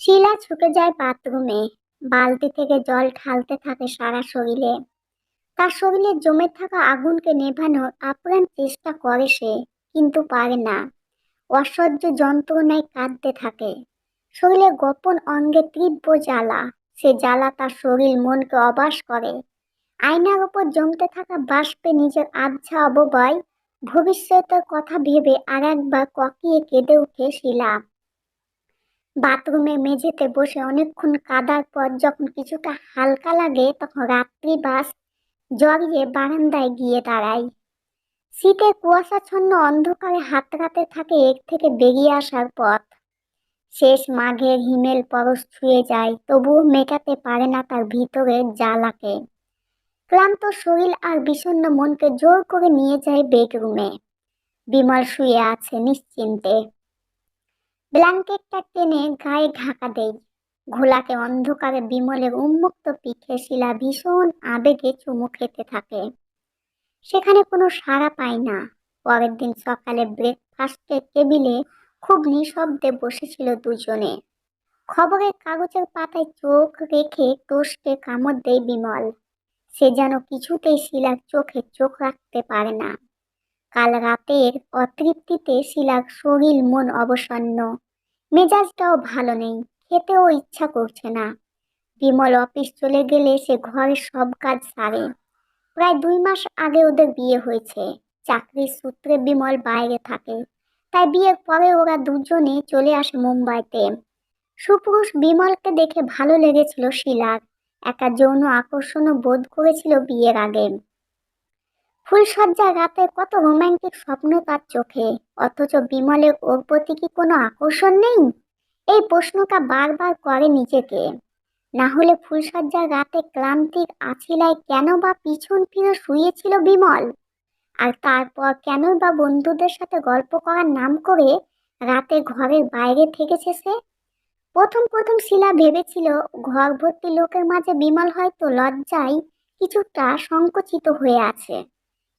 শিলা ছুটে যায় বাথরুমে। বালতি থেকে জল ঢালতে থাকে সারা শরীরে। তার শরীরে জমে থাকা আগুনকে নেভানোর আপ্রাণ চেষ্টা করে সে, কিন্তু পারে না। অসহ্য যন্ত্রণায় কাঁদতে থাকে। শরীরে গোপন অঙ্গে তীব্র জ্বালা। সে জ্বালা তার শরীর মনকে অবাস করে। আয়নার উপর জমতে থাকা বাষ্পে নিজের আবছা অববয়, ভবিষ্যতের কথা ভেবে আর একবার ককিয়ে কেঁদে উঠে শিলা। বাথরুমের মেঝেতে বসে অনেকক্ষণ কাদার পর যখন কিছুটা হালকা লাগে, তখন রাত্রি বাস জড়িয়ে বারান্দায় গিয়ে দাঁড়ায়। শীতের কুয়াশাচ্ছন্ন অন্ধকারে হাতড়াতে থাকে এর থেকে বেরিয়ে আসার পথ। শেষ মাঘের হিমেল পরশ ছুঁয়ে যায়, তবুও মেটাতে পারে না তার ভিতরের জ্বালাকে। ক্লান্ত শরীর আর বিষণ্ণ মনকে জোর করে নিয়ে যায় বেডরুমে। বিমল শুয়ে আছে নিশ্চিন্তে। ব্ল্যাঙ্কেটটা টেনে গায়ে ঢাকা দেই। ঘোলাকে অন্ধকারে বিমলের উন্মুক্ত পিঠে শিলা ভীষণ আবেগে চুমু খেতে থাকে। সেখানে কোনো সাড়া পায় না। পরের দিন সকালে ব্রেকফাস্টের টেবিলে খুব নিঃশব্দে বসেছিল দুজনে। খবরের কাগজের পাতায় চোখ রেখে টোস্টে কামড় দেয় বিমল। সে যেন কিছুতেই শিলার চোখে চোখ রাখতে পারে না। কাল রাতের অতৃপ্তিতে শিলার শরীর মন অবসন্ন। মেজাজটাও ভালো নেই, খেতেও ইচ্ছা করছে না। বিমল অফিস চলে গেলে সে ঘরের সব কাজ সারে। প্রায় 2 মাস আগে ওদের বিয়ে হয়েছে। চাকরির সূত্রে বিমল বাইরে থাকে, তাই বিয়ের পরে ওরা দুজনে চলে আসে মুম্বাইতে। সুপুরুষ বিমলকে দেখে ভালো লেগেছিল শিলার। একটা যৌন আকর্ষণও বোধ করেছিল বিয়ের আগে। ফুলশয্যার রাতে কত রোমান্টিক স্বপ্ন তার চোখে, অথচ বিমলের ওর প্রতি কি কোনো আকর্ষণ নেই? এই প্রশ্নটা বারবার করে নিজেকে। না হলে ফুলশয্যার রাতে ক্লান্তির আছিলায় কেন বা পিছন ফিরে শুয়েছিল বিমল? আর তারপর কেনই বা বন্ধুদের সাথে গল্প করার নাম করে রাতে ঘরের বাইরে থেকেছে সে? প্রথম প্রথম শিলা ভেবেছিল ঘর ভর্তি লোকের মাঝে বিমল হয়তো লজ্জায় কিছুটা সংকুচিত হয়ে আছে।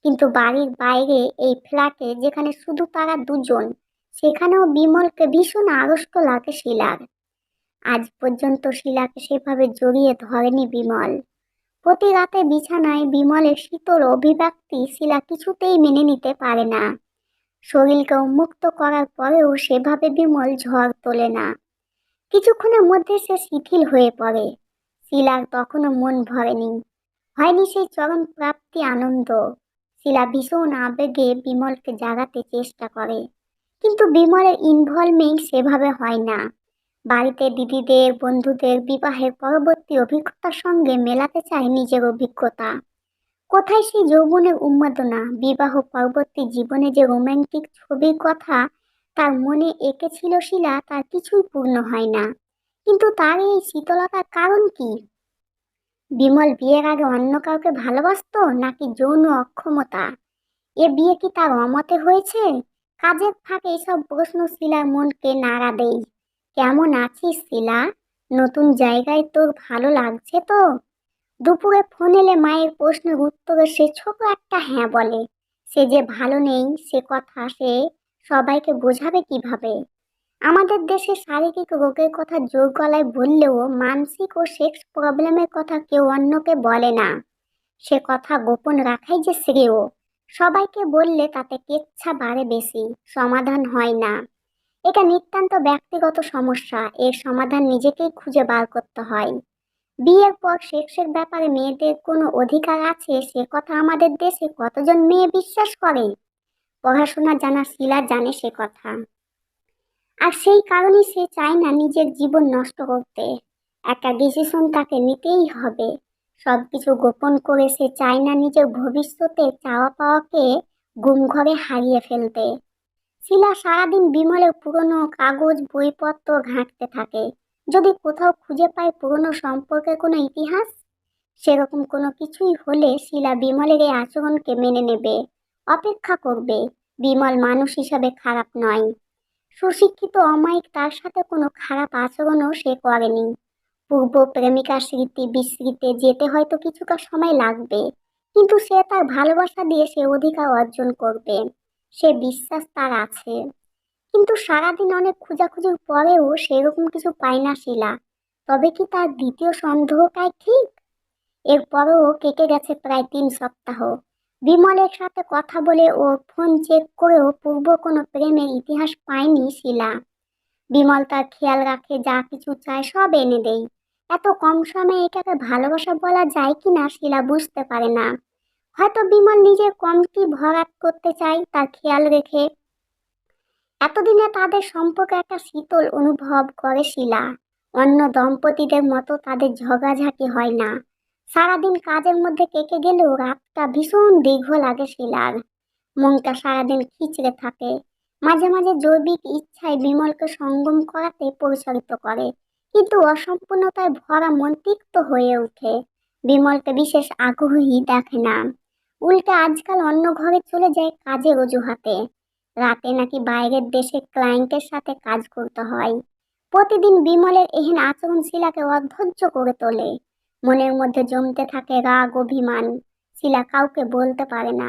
কিন্তু বাড়ির বাইরে এই ফ্ল্যাটে যেখানে শুধু তারা দুজন, সেখানেও বিমলকে ভীষণ আড়ষ্ট লাগে শিলার। আজ পর্যন্ত শিলাকে সেভাবে জড়িয়ে ধরেনি বিমল। প্রতি রাতে বিছানায় বিমলের শীতল অভিব্যক্তি শিলা কিছুতেই মেনে নিতে পারে না। শরীরকে উন্মুক্ত করার পরেও সেভাবে বিমল ঝড় তোলে না। কিছুক্ষণের মধ্যে সে শিথিল হয়ে পড়ে। শিলার তখনও মন ভরেনি, হয়নি সেই চরম প্রাপ্তি আনন্দ। শিলা ভীষণ আবেগে বিমলকে জাগাতে চেষ্টা করে, কিন্তু বিমলের ইনভলভমেন্ট সেভাবে হয় না। বাড়িতে দিদিদের বন্ধুদের বিবাহের পরবর্তী অভিজ্ঞতার সঙ্গে মেলাতে চায় নিজের অভিজ্ঞতা। কোথায় সেই যৌবনের উন্মাদনা? বিবাহ পরবর্তী জীবনে যে রোমান্টিক ছবির কথা তার মনে এঁকেছিল শিলা, তার কিছুই পূর্ণ হয় না। কিন্তু তার এই শীতলতার কারণ কি? বিমল বিয়ের আগে অন্য কাউকে ভালোবাসতো, নাকি যৌন অক্ষমতা? এ বিয়ে কি তার অমতে হয়েছে? কাজের ফাঁকে এসব প্রশ্ন শিলার মনকে নাড়া দেয়। কেমন আছিস শিলা? নতুন জায়গায় তোর ভালো লাগছে তো? দুপুরে ফোন এলে মায়ের প্রশ্নের উত্তরে সে ছোট একটা হ্যাঁ বলে। সে যে ভালো নেই সে কথা সে সবাইকে বোঝাবে কিভাবে? আমাদের দেশে শারীরিক রোগের কথা জোর গলায় বললেও মানসিক ও সেক্স প্রবলেমের কথা কেউ অন্যকে বলে না। সে কথা গোপন রাখাই যে শ্রেয়। সবাইকে বললে তাতে কেচ্ছা বাড়ে বেশি, সমাধান হয় না। এটা নিতান্ত ব্যক্তিগত সমস্যা, এর সমাধান নিজেকেই খুঁজে বার করতে হয়। বিয়ের পর সেক্সের ব্যাপারে মেয়েদের কোনো অধিকার আছে সে কথা আমাদের দেশে কতজন মেয়ে বিশ্বাস করে? পড়াশোনা জানা শিলা জানে সে কথা। আর সেই কারণেই সে চায় না নিজের জীবন নষ্ট করতে। একটা ডিসিশন তাকে নিতেই হবে। সবকিছু গোপন করে সে চায় না নিজের ভবিষ্যতে চাওয়া পাওয়াকে গুমঘরে হারিয়ে ফেলতে। শিলা সারাদিন বিমলের পুরনো কাগজ বইপত্র ঘাঁটতে থাকে। যদি কোথাও খুঁজে পায় পুরনো সম্পর্কের কোনো ইতিহাস, সেরকম কোনো কিছুই হলে শিলা বিমলের এই আচরণকে মেনে নেবে, অপেক্ষা করবে। বিমল মানুষ হিসাবে খারাপ নয়। সুশিক্ষিত অমায়িক, তার সাথে কোনো খারাপ আচরণও সে করেনি। পূর্ব প্রেমিকার স্মৃতি বিস্মৃতে যেতে হয়তো কিছুটা সময় লাগবে, কিন্তু সে তার ভালোবাসা দিয়ে সে অধিকার অর্জন করবে। সে বিশ্বাস তার আছে। কিন্তু সারাদিন অনেক খোঁজাখুঁজির পরেও সেরকম কিছু পায় না শিলা। তবে কি তার দ্বিতীয় সন্দেহটাই ঠিক? এরপরও কেটে গেছে প্রায় 3 সপ্তাহ। বিমলের সাথে কথা বলে ও ফোন চেক করেও পূর্ব কোনো প্রেমের ইতিহাস পায়নি শিলা। বিমল তার খেয়াল রাখে, যা কিছু চায় সব এনে দেয়। এত কম সময়ে এটাকে ভালোবাসা বলা যায় কিনা শিলা বুঝতে পারে না। হয়তো বিমল নিজের কমতি ভরাট করতে চায় তার খেয়াল রেখে। এতদিনে তাদের সম্পর্কে একটা শীতল অনুভব করে শিলা। অন্য দম্পতিদের মতো তাদের ঝগড়াঝাঁটি হয় না। সারাদিন কাজের মধ্যে কেটে গেলেও রাতটা ভীষণ দীর্ঘ লাগে শিলার। মনটা সারাদিন খিচড়ে থাকে। মাঝে মাঝে জৈবিক ইচ্ছায় বিমলকে সঙ্গম করাতে পরিচালিত করে, কিন্তু অসম্পূর্ণতায় ভরা মন তিক্ত হয়ে ওঠে। বিমলকে বিশেষ আগ্রহী দেখে না, উল্টে আজকাল অন্য ঘরে চলে যায় কাজের অজুহাতে। রাতে নাকি বাইরের দেশে ক্লায়েন্টের সাথে কাজ করতে হয়। প্রতিদিন বিমলের এহেন আচরণ শিলাকে অধৈর্য করে তোলে। মনের মধ্যে জমতে থাকে রাগ অভিমান। শিলা কাউকে বলতে পারে না,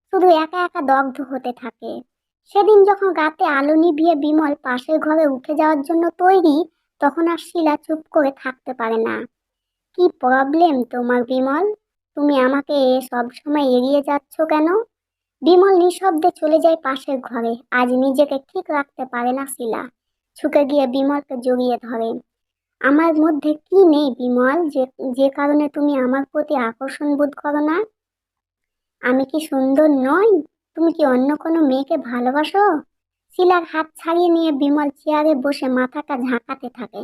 শুধু একা একা দগ্ধ হতে থাকে। সেদিন যখন রাতে আলো নিভিয়ে বিমল পাশের ঘরে উঠে যাওয়ার জন্য তৈরি, তখন আর শিলা চুপ করে থাকতে পারে না। কি প্রবলেম তোমার বিমল? তুমি আমাকে সব সময় এড়িয়ে যাচ্ছ কেন? বিমল নিঃশব্দে চলে যায় পাশের ঘরে। আজ নিজেকে ঠিক রাখতে পারে না শিলা। ছুটে গিয়ে বিমলকে জড়িয়ে ধরে। আমার মধ্যে কি নেই বিমল, যে যে কারণে তুমি আমার প্রতি আকর্ষণ বোধ করো না? আমি কি সুন্দর নই? তুমি কি অন্য কোনো মেয়েকে ভালোবাসো? শিলার হাত ছাড়িয়ে নিয়ে বিমল চেয়ারে বসে মাথাটা ঝাঁকাতে থাকে।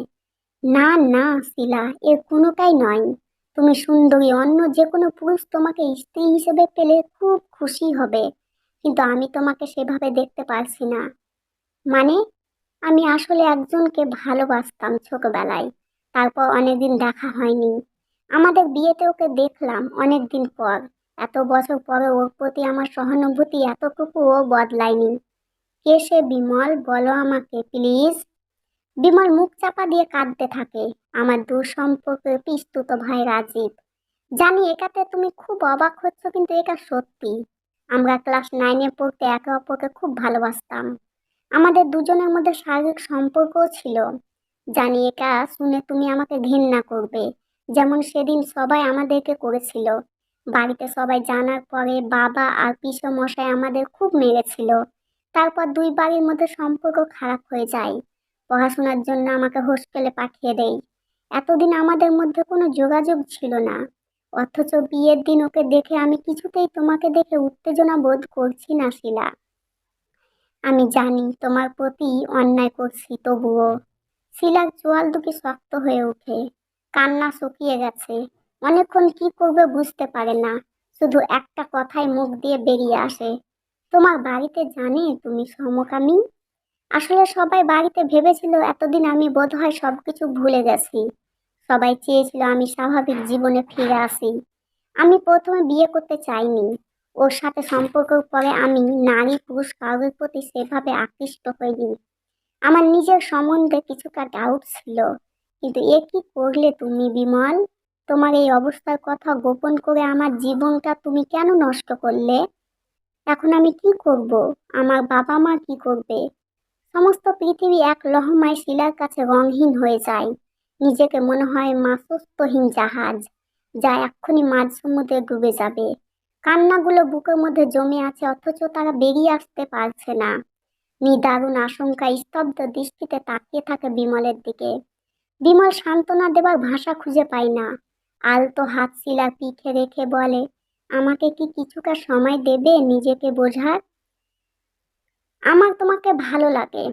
না না শিলা, এর কোনোটাই নয়। তুমি সুন্দরী, অন্য যে কোনো পুরুষ তোমাকে স্ত্রী হিসেবে পেলে খুব খুশি হবে, কিন্তু আমি তোমাকে সেভাবে দেখতে পারছি না। মানে? আমি আসলে একজনকে ভালোবাসতাম ছোটবেলায়, তারপর অনেকদিন দেখা হয়নি। আমাদের বিয়েতে ওকে দেখলাম অনেকদিন পর। এত বছর পরে ওর প্রতি আমার সহানুভূতি এতটুকুও বদলায়নি। কে সে বিমল, বলো আমাকে প্লিজ। বিমল মুখ চাপা দিয়ে কাঁদতে থাকে। আমার দূর সম্পর্কের পিস্তুত ভাই রাজীব। জানি এটাতে তুমি খুব অবাক হচ্ছ, কিন্তু এটা সত্যি। আমরা ক্লাস 9-এ পড়তে একে অপরকে খুব ভালোবাসতাম। আমাদের দুজনের মধ্যে শারীরিক সম্পর্কও ছিল। জানি এটা শুনে তুমি আমাকে ঘৃণা করবে, যেমন সেদিন সবাই আমাদেরকে করেছিল। বাড়িতে সবাই জানার পরে বাবা আর পিসো মশাই আমাদের খুব মেরেছিল। তারপর দুই বাড়ির মধ্যে সম্পর্ক খারাপ হয়ে যায়। পড়াশোনার জন্য আমাকে হোস্টেলে পাঠিয়ে দেয়। এতদিন আমাদের মধ্যে কোনো যোগাযোগ ছিল না, অথচ বিয়ের দিন ওকে দেখে আমি কিছুতেই তোমাকে দেখে উত্তেজনা বোধ করছি না শিলা। আমি জানি তোমার প্রতি অন্যায় করছি, তবুও। শিলার চোয়াল দুটি শক্ত হয়ে ওঠে। কান্না শুকিয়ে গেছে। অনেকক্ষণ কি করবে বুঝতে পারে না। শুধু একটা কথাই মুখ দিয়ে বেরিয়ে আসে, তোমার বাড়িতে জানে তুমি সমকামী? আসলে সবাই বাড়িতে ভেবেছিল এতদিন আমি বোধহয় সবকিছু ভুলে গেছি। সবাই চেয়েছিল আমি স্বাভাবিক জীবনে ফিরে আসি। আমি প্রথমে বিয়ে করতে চাইনি। ওর সাথে সম্পর্কের পরে আমি নারী পুরুষ কারোর প্রতি সেভাবে আকৃষ্ট হইনি। আমার নিজের সম্বন্ধে কিছুটা ডাউট ছিল। কিন্তু এ কি করলে তুমি বিমল? তোমার এই অবস্থার কথা গোপন করে আমার জীবনটা তুমি কেন নষ্ট করলে? এখন আমি কি করব? আমার বাবা মা কি করবে? সমস্ত পৃথিবী এক লহমায় শিলার কাছে রংহীন হয়ে যায়। নিজেকে মনে হয় মাসস্তহীন জাহাজ, যা এক্ষুনি মাঝ সমুদ্রে ডুবে যাবে। কান্নাগুলো বুকের মধ্যে জমে আছে, অথচ তারা বেরিয়ে আসতে পারছে না। নিদারুণ আশঙ্কায় স্তব্ধ দৃষ্টিতে তাকিয়ে থাকে বিমলের দিকে। বিমল সান্ত্বনা দেবার ভাষা খুঁজে পায় না। আলতো হাত শিলার পিঠে রেখে বলে, আমাকে কি কিছুটা সময় দেবে নিজেকে বোঝার? আমার তোমাকে ভালো লাগে।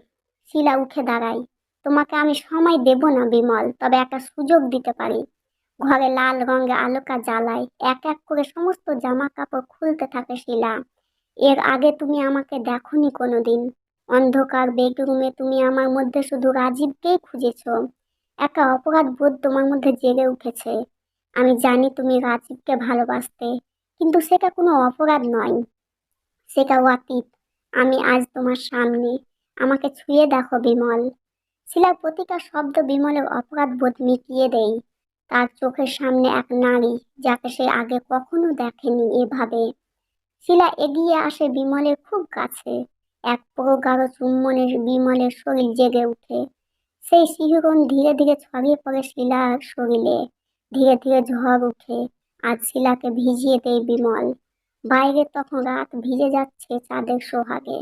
শিলা উঠে দাঁড়ায়। তোমাকে আমি সময় দেব না বিমল, তবে একটা সুযোগ দিতে পারি। ঘরে লাল রঙে আলোকা জ্বালায়। এক এক করে সমস্ত জামা কাপড় খুলতে থাকে শিলা। এর আগে তুমি আমাকে দেখোনি কোনোদিন। অন্ধকার বেডরুমে তুমি আমার মধ্যে শুধু রাজীবকেই খুঁজেছ। একটা অপরাধ বোধ তোমার মধ্যে জেগে উঠেছে। আমি জানি তুমি রাজীবকে ভালোবাসতে, কিন্তু সেটা কোনো অপরাধ নয়, সেটা অতীত। আমি আজ তোমার সামনে। আমাকে ছুঁয়ে দেখো বিমল। শিলার প্রতিটা শব্দ বিমলের অপরাধ বোধ মিটিয়ে দেয়। তার চোখের সামনে এক নারী, যাকে সে আগে কখনো দেখেনি এভাবে। শিলা এগিয়ে আসে বিমলের খুব কাছে। এক প্রগাঢ় চুম্বনে বিমলের শরীর জেগে ওঠে। সেই শিহরণ ধীরে ধীরে ছড়িয়ে পড়ে শিলার শরীরে। ধীরে ধীরে ঝড় উঠে, আজ শিলাকে ভিজিয়ে দেয় বিমল। বাইরে তখন রাত ভিজে যাচ্ছে চাঁদের সোহাগে।